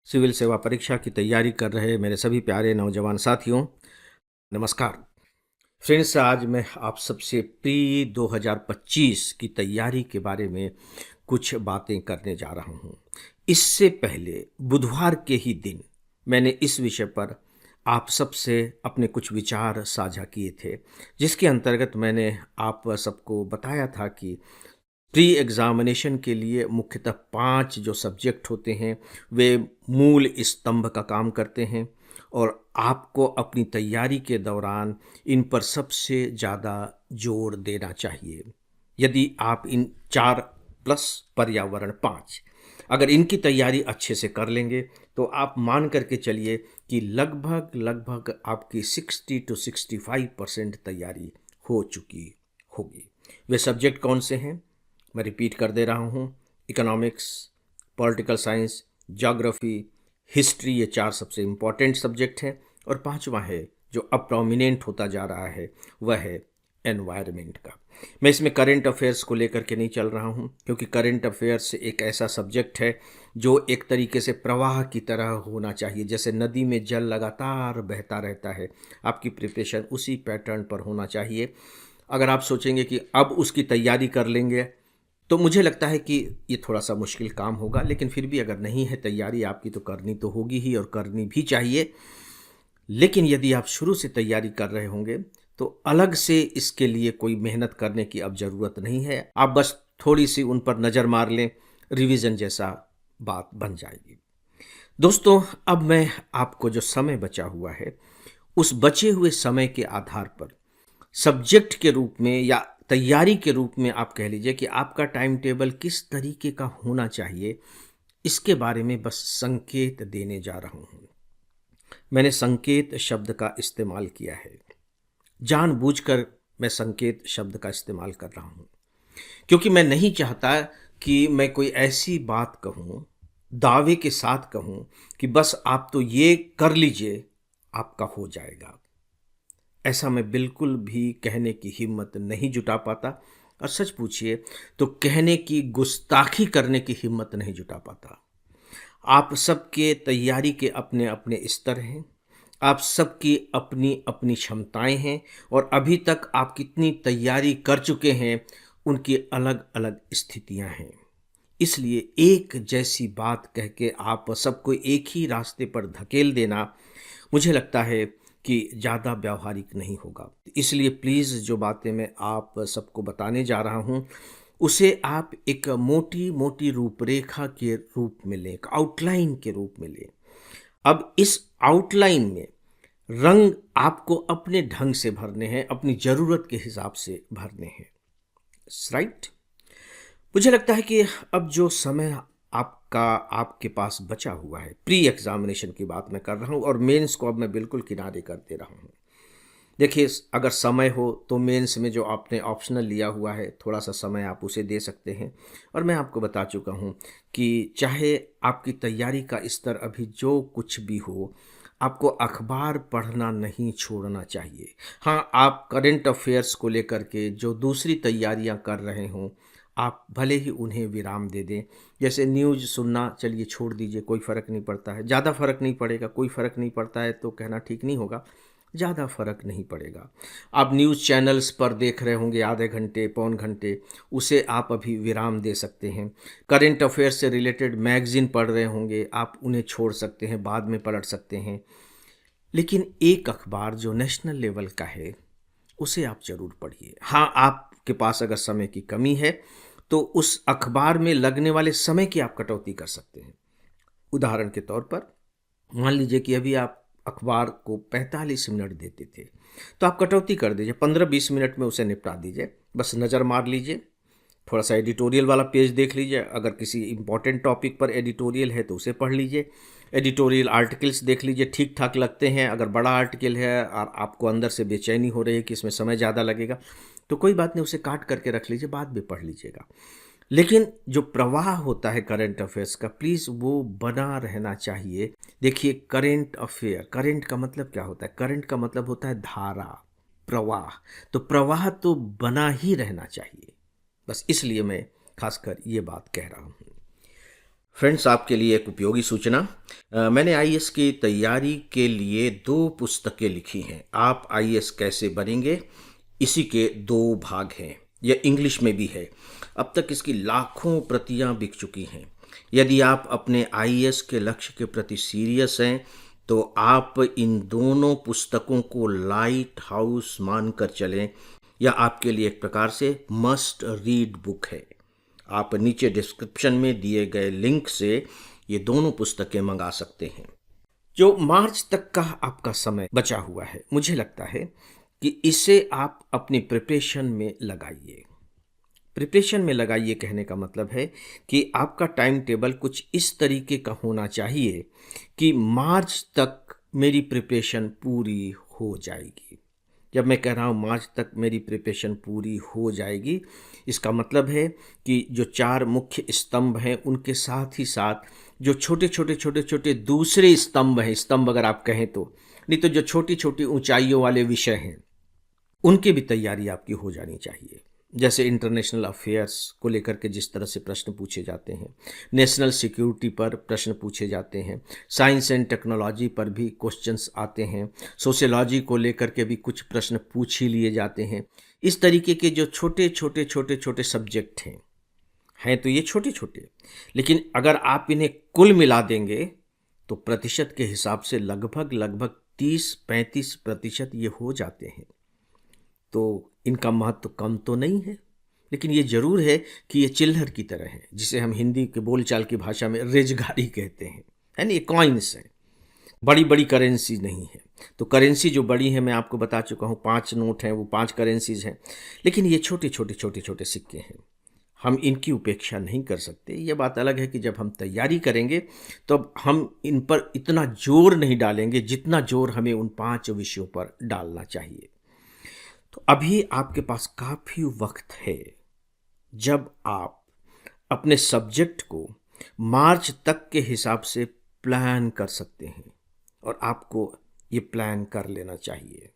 Civil सेवा परीक्षा की तैयारी कर रहे मेरे सभी प्यारे नौजवान साथियों, नमस्कार। फ्रेंड्स, आज मैं आप सबसे प्री 2025 की तैयारी के बारे में कुछ बातें करने जा रहा हूँ। इससे पहले बुधवार के ही दिन मैंने इस विषय पर आप सबसे अपने कुछ विचार साझा किए थे, जिसके अंतर्गत मैंने आप सबको बताया था कि प्री एग्जामिनेशन के लिए मुख्यतः 5 जो सब्जेक्ट होते हैं वे मूल स्तंभ का काम करते हैं और आपको अपनी तैयारी के दौरान इन पर सबसे ज़्यादा जोर देना चाहिए। यदि आप इन 4 प्लस पर्यावरण 5 अगर इनकी तैयारी अच्छे से कर लेंगे तो आप मान करके चलिए कि लगभग लगभग आपकी 60 to 65% तैयारी हो चुकी होगी। वे सब्जेक्ट कौन से हैं? मैं रिपीट कर दे रहा हूँ। Economics, political science, geography, history, ये 4 सबसे इम्पॉर्टेंट सब्जेक्ट हैं और पांचवा है जो अब प्रोमिनेंट होता जा रहा है, वह है एनवायरनमेंट का। मैं इसमें करंट अफेयर्स को लेकर के नहीं चल रहा हूँ, क्योंकि करंट अफेयर्स एक ऐसा सब्जेक्ट है जो एक तरीके से प्रवाह की तरह होना चाहिए। जैसे नदी में जल लगातार बहता रहता है, आपकी प्रिपरेशन उसी पैटर्न पर होना चाहिए। अगर आप सोचेंगे कि अब उसकी तैयारी कर लेंगे तो मुझे लगता है कि ये थोड़ा-सा मुश्किल काम होगा, लेकिन फिर भी अगर नहीं है तैयारी आपकी तो करनी तो होगी ही और करनी भी चाहिए। लेकिन यदि आप शुरू से तैयारी कर रहे होंगे, तो अलग से इसके लिए कोई मेहनत करने की अब ज़रूरत नहीं है। आप बस थोड़ी-सी उन पर नज़र मार लें, रिवीज़न जैसा बात बन जाएगी। दोस्तों, अब मैं आपको जो समय बचा हुआ है, उस बचे हुए समय के आधार पर सब्जेक्ट के रूप में या तैयारी के रूप में आप कह लीजिए कि आपका टाइम टेबल किस तरीके का होना चाहिए, इसके बारे में बस संकेत देने जा रहा हूँ। मैंने संकेत शब्द का इस्तेमाल किया है, जानबूझकर मैं संकेत शब्द का इस्तेमाल कर रहा हूँ, क्योंकि मैं नहीं चाहता कि मैं कोई ऐसी बात कहूँ, दावे के साथ कहूँ कि बस आप तो ये कर लीजिए, आपका हो जाएगा। ऐसा मैं बिल्कुल भी कहने की हिम्मत नहीं जुटा पाता और सच पूछिए तो कहने की गुस्ताखी करने की हिम्मत नहीं जुटा पाता। आप सबके तैयारी के अपने अपने स्तर हैं, आप सबकी अपनी अपनी क्षमताएं हैं और अभी तक आप कितनी तैयारी कर चुके हैं, उनकी अलग अलग स्थितियां हैं। इसलिए एक जैसी बात कह के आप सबको एक ही रास्ते पर धकेल देना मुझे लगता है कि ज़्यादा व्यावहारिक नहीं होगा। इसलिए प्लीज़ जो बातें मैं आप सबको बताने जा रहा हूँ, उसे आप एक मोटी-मोटी रूपरेखा के रूप में लें, एक आउटलाइन के रूप में लें। अब इस आउटलाइन में रंग आपको अपने ढंग से भरने हैं, अपनी ज़रूरत के हिसाब से भरने हैं। राइट? मुझे लगता है कि अब जो समय आपका आपके पास बचा हुआ है, प्री एग्जामिनेशन की बात मैं कर रहा हूँ और मेंस को अब मैं बिल्कुल किनारे कर दे रहा हूँ। देखिए, अगर समय हो तो मेंस में जो आपने ऑप्शनल लिया हुआ है, थोड़ा सा समय आप उसे दे सकते हैं। और मैं आपको बता चुका हूँ कि चाहे आपकी तैयारी का स्तर अभी जो कुछ भी हो, आपको अखबार पढ़ना नहीं छोड़ना चाहिए। हाँ, आप करंट अफेयर्स को लेकर के जो दूसरी तैयारियां कर रहे हों, आप भले ही उन्हें विराम दे दें। जैसे न्यूज़ सुनना, चलिए छोड़ दीजिए, कोई फ़र्क नहीं पड़ता है, ज़्यादा फ़र्क नहीं पड़ेगा। कोई फ़र्क नहीं पड़ता है तो कहना ठीक नहीं होगा, ज़्यादा फ़र्क नहीं पड़ेगा। आप न्यूज़ चैनल्स पर देख रहे होंगे आधे घंटे, पौन घंटे, उसे आप अभी विराम दे सकते हैं। करंट अफेयर से रिलेटेड मैगज़ीन पढ़ रहे होंगे, आप उन्हें छोड़ सकते हैं, बाद में पलट सकते हैं। लेकिन एक अखबार जो नेशनल लेवल का है, उसे आप ज़रूर पढ़िए। हाँ, आपके पास अगर समय की कमी है, तो उस अखबार में लगने वाले समय की आप कटौती कर सकते हैं। उदाहरण के तौर पर मान लीजिए कि अभी आप अखबार को 45 मिनट देते थे, तो आप कटौती कर दीजिए, 15-20 मिनट में उसे निपटा दीजिए। बस नज़र मार लीजिए, थोड़ा सा एडिटोरियल वाला पेज देख लीजिए, अगर किसी इम्पोर्टेंट टॉपिक पर एडिटोरियल है तो उसे पढ़ लीजिए। एडिटोरियल आर्टिकल्स देख लीजिए, ठीक ठाक लगते हैं। अगर बड़ा आर्टिकल है और आपको अंदर से बेचैनी हो रही है कि इसमें समय ज़्यादा लगेगा, तो कोई बात नहीं, उसे काट करके रख लीजिए, बाद में पढ़ लीजिएगा। लेकिन जो प्रवाह होता है करंट अफेयर्स का, प्लीज़ वो बना रहना चाहिए। देखिए, करंट अफेयर, करंट का मतलब क्या होता है? करंट का मतलब होता है धारा, प्रवाह। तो प्रवाह तो बना ही रहना चाहिए। बस इसलिए मैं खासकर ये बात कह रहा हूँ। फ्रेंड्स, आपके लिए एक उपयोगी सूचना। मैंने आईएएस की तैयारी के लिए 2 पुस्तकें लिखी हैं। आप आईएएस कैसे बनेंगे, इसी के 2 भाग हैं। यह इंग्लिश में भी है। अब तक इसकी लाखों प्रतियां बिक चुकी हैं। यदि आप अपने आईएएस के लक्ष्य के प्रति सीरियस हैं तो आप इन दोनों पुस्तकों को लाइट हाउस मानकर चलें। यह आपके लिए एक प्रकार से मस्ट रीड बुक है। आप नीचे डिस्क्रिप्शन में दिए गए लिंक से ये दोनों पुस्तकें मंगा सकते हैं। जो मार्च तक का आपका समय बचा हुआ है, मुझे लगता है कि इसे आप अपनी प्रिपरेशन में लगाइए। प्रिपरेशन में लगाइए कहने का मतलब है कि आपका टाइम टेबल कुछ इस तरीके का होना चाहिए कि मार्च तक मेरी प्रिपरेशन पूरी हो जाएगी। जब मैं कह रहा हूँ मार्च तक मेरी प्रिपरेशन पूरी हो जाएगी, इसका मतलब है कि जो 4 मुख्य स्तंभ हैं उनके साथ ही साथ जो छोटे छोटे छोटे छोटे दूसरे स्तंभ हैं, स्तंभ अगर आप कहें तो, नहीं तो जो छोटी छोटी ऊंचाइयों वाले विषय हैं उनकी भी तैयारी आपकी हो जानी चाहिए। जैसे इंटरनेशनल अफेयर्स को लेकर के जिस तरह से प्रश्न पूछे जाते हैं, नेशनल सिक्योरिटी पर प्रश्न पूछे जाते हैं, साइंस एंड टेक्नोलॉजी पर भी क्वेश्चंस आते हैं, सोशियोलॉजी को लेकर के भी कुछ प्रश्न पूछ ही लिए जाते हैं। इस तरीके के जो छोटे छोटे छोटे छोटे सब्जेक्ट हैं तो ये छोटे छोटे, लेकिन अगर आप इन्हें कुल मिला देंगे तो प्रतिशत के हिसाब से लगभग 30-35% ये हो जाते हैं। तो इनका महत्व कम तो नहीं है, लेकिन ये जरूर है कि ये चिल्लर की तरह है, जिसे हम हिंदी के बोलचाल की भाषा में रेजगारी कहते हैं, है ना। ये कॉइन्स हैं, बड़ी बड़ी करेंसी नहीं है। तो करेंसी जो बड़ी है मैं आपको बता चुका हूँ, 5 नोट हैं, वो 5 करेंसीज हैं, लेकिन ये छोटे छोटे छोटे छोटे सिक्के हैं। हम इनकी उपेक्षा नहीं कर सकते। ये बात अलग है कि जब हम तैयारी करेंगे तो अब हम इन पर इतना जोर नहीं डालेंगे जितना जोर हमें उन 5 विषयों पर डालना चाहिए। तो अभी आपके पास काफ़ी वक्त है जब आप अपने सब्जेक्ट को मार्च तक के हिसाब से प्लान कर सकते हैं, और आपको ये प्लान कर लेना चाहिए।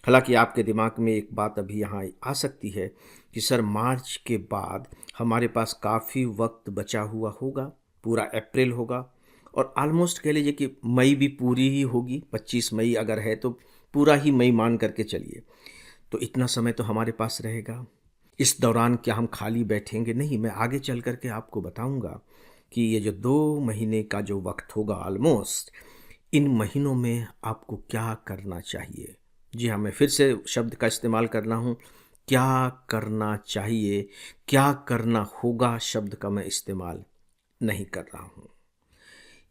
हालांकि आपके दिमाग में एक बात अभी यहाँ आ सकती है कि सर मार्च के बाद हमारे पास काफ़ी वक्त बचा हुआ होगा, पूरा अप्रैल होगा, और ऑलमोस्ट कह लीजिए कि मई भी पूरी ही होगी। 25 मई अगर है तो पूरा ही मई मान करके चलिए। तो इतना समय तो हमारे पास रहेगा। इस दौरान क्या हम खाली बैठेंगे? नहीं, मैं आगे चल करके आपको बताऊंगा कि ये जो 2 महीने का जो वक्त होगा ऑलमोस्ट, इन महीनों में आपको क्या करना चाहिए। जी हाँ, मैं फिर से शब्द का इस्तेमाल कर रहा हूँ, क्या करना चाहिए, क्या करना होगा शब्द का मैं इस्तेमाल नहीं कर रहा हूँ।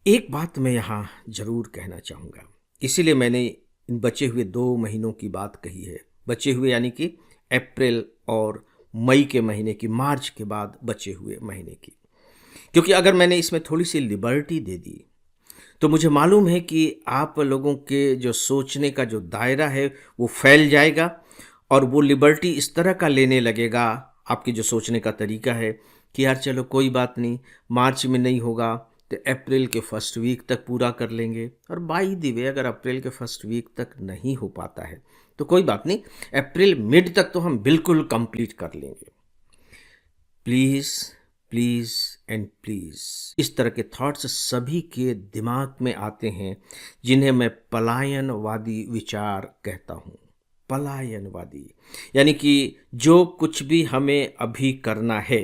एक बात मैं यहाँ ज़रूर कहना चाहूँगा, इसीलिए मैंने इन बचे हुए 2 महीनों की बात कही है। बचे हुए यानी कि अप्रैल और मई के महीने की, मार्च के बाद बचे हुए महीने की, क्योंकि अगर मैंने इसमें थोड़ी सी लिबर्टी दे दी तो मुझे मालूम है कि आप लोगों के जो सोचने का जो दायरा है वो फैल जाएगा, और वो लिबर्टी इस तरह का लेने लगेगा, आपकी जो सोचने का तरीका है कि यार चलो कोई बात नहीं, मार्च में नहीं होगा तो अप्रैल के फर्स्ट वीक तक पूरा कर लेंगे। और बाई द वे, अगर अप्रैल के फर्स्ट वीक तक नहीं हो पाता है तो कोई बात नहीं, अप्रैल मिड तक तो हम बिल्कुल कंप्लीट कर लेंगे। प्लीज़ प्लीज़ एंड प्लीज़, इस तरह के थॉट्स सभी के दिमाग में आते हैं जिन्हें मैं पलायनवादी विचार कहता हूँ। पलायनवादी यानी कि जो कुछ भी हमें अभी करना है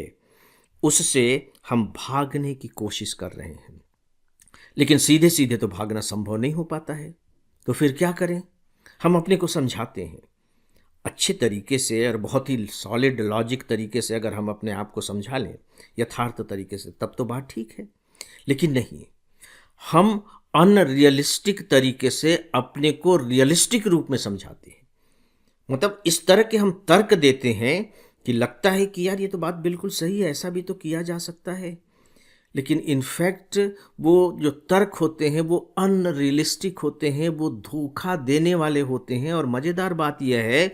उससे हम भागने की कोशिश कर रहे हैं, लेकिन सीधे सीधे तो भागना संभव नहीं हो पाता है। तो फिर क्या करें? हम अपने को समझाते हैं अच्छे तरीके से, और बहुत ही सॉलिड लॉजिक तरीके से अगर हम अपने आप को समझा लें, यथार्थ तरीके से, तब तो बात ठीक है। लेकिन नहीं, हम अनरियलिस्टिक तरीके से अपने को रियलिस्टिक रूप में समझाते हैं। मतलब इस तरह के हम तर्क देते हैं कि लगता है कि यार ये तो बात बिल्कुल सही है, ऐसा भी तो किया जा सकता है, लेकिन इनफैक्ट वो जो तर्क होते हैं वो अनरियलिस्टिक होते हैं, वो धोखा देने वाले होते हैं। और मज़ेदार बात यह है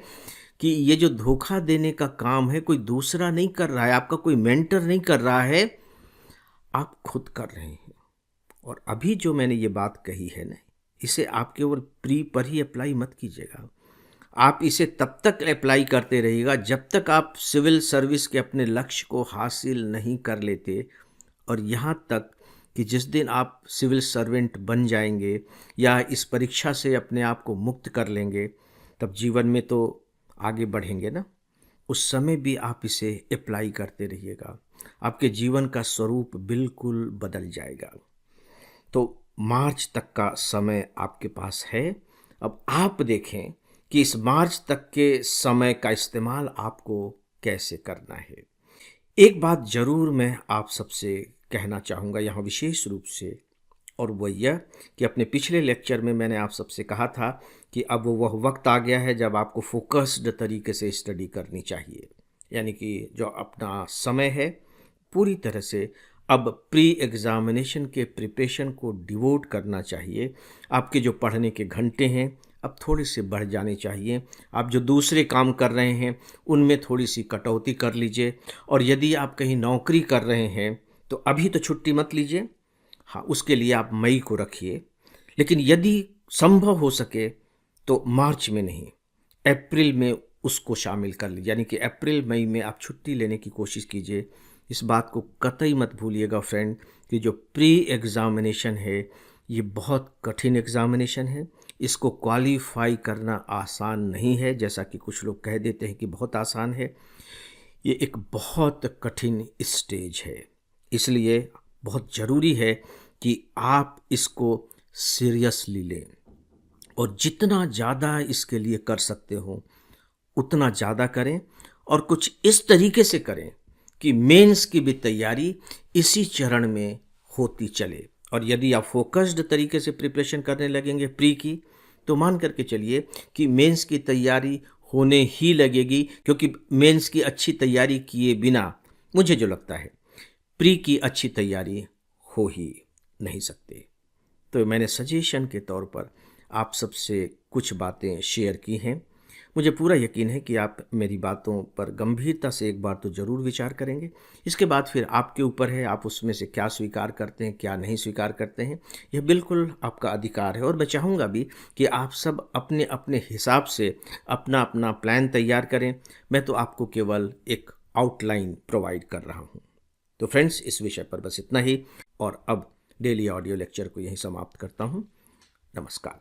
कि ये जो धोखा देने का काम है कोई दूसरा नहीं कर रहा है, आपका कोई मेंटर नहीं कर रहा है, आप खुद कर रहे हैं। और अभी जो मैंने ये बात कही है ना, इसे आप केवल प्री पर ही अप्लाई मत कीजिएगा। आप इसे तब तक अप्लाई करते रहिएगा जब तक आप सिविल सर्विस के अपने लक्ष्य को हासिल नहीं कर लेते, और यहाँ तक कि जिस दिन आप सिविल सर्वेंट बन जाएंगे या इस परीक्षा से अपने आप को मुक्त कर लेंगे, तब जीवन में तो आगे बढ़ेंगे ना। उस समय भी आप इसे अप्लाई करते रहिएगा, आपके जीवन का स्वरूप बिल्कुल बदल जाएगा। तो मार्च तक का समय आपके पास है। अब आप देखें कि इस मार्च तक के समय का इस्तेमाल आपको कैसे करना है। एक बात ज़रूर मैं आप सबसे कहना चाहूँगा यहाँ विशेष रूप से, और वो यह कि अपने पिछले लेक्चर में मैंने आप सबसे कहा था कि अब वह वक्त आ गया है जब आपको फोकस्ड तरीके से स्टडी करनी चाहिए, यानी कि जो अपना समय है पूरी तरह से अब प्री एग्ज़ामिनेशन के प्रिपरेशन को डिवोट करना चाहिए। आपके जो पढ़ने के घंटे हैं अब थोड़े से बढ़ जाने चाहिए। आप जो दूसरे काम कर रहे हैं उनमें थोड़ी सी कटौती कर लीजिए, और यदि आप कहीं नौकरी कर रहे हैं तो अभी तो छुट्टी मत लीजिए, हाँ उसके लिए आप मई को रखिए। लेकिन यदि संभव हो सके तो मार्च में नहीं, अप्रैल में उसको शामिल कर लीजिए, यानी कि अप्रैल मई में आप छुट्टी लेने की कोशिश कीजिए। इस बात को कतई मत भूलिएगा फ्रेंड कि जो प्री एग्ज़ामिनेशन है ये बहुत कठिन एग्ज़ामिनेशन है। इसको क्वालिफाई करना आसान नहीं है, जैसा कि कुछ लोग कह देते हैं कि बहुत आसान है। ये एक बहुत कठिन स्टेज है, इसलिए बहुत ज़रूरी है कि आप इसको सीरियसली लें और जितना ज़्यादा इसके लिए कर सकते हो उतना ज़्यादा करें, और कुछ इस तरीके से करें कि मेंस की भी तैयारी इसी चरण में होती चले। और यदि आप फोकस्ड तरीके से प्रिपरेशन करने लगेंगे प्री की, तो मान करके चलिए कि मेंस की तैयारी होने ही लगेगी, क्योंकि मेंस की अच्छी तैयारी किए बिना मुझे जो लगता है प्री की अच्छी तैयारी हो ही नहीं सकती। तो मैंने सजेशन के तौर पर आप सबसे कुछ बातें शेयर की हैं। मुझे पूरा यकीन है कि आप मेरी बातों पर गंभीरता से एक बार तो ज़रूर विचार करेंगे। इसके बाद फिर आपके ऊपर है, आप उसमें से क्या स्वीकार करते हैं क्या नहीं स्वीकार करते हैं, यह बिल्कुल आपका अधिकार है। और मैं चाहूँगा भी कि आप सब अपने अपने हिसाब से अपना अपना प्लान तैयार करें। मैं तो आपको केवल एक आउटलाइन प्रोवाइड कर रहा हूँ। तो फ्रेंड्स, इस विषय पर बस इतना ही, और अब डेली ऑडियो लेक्चर को यहीं समाप्त करता हूँ। नमस्कार।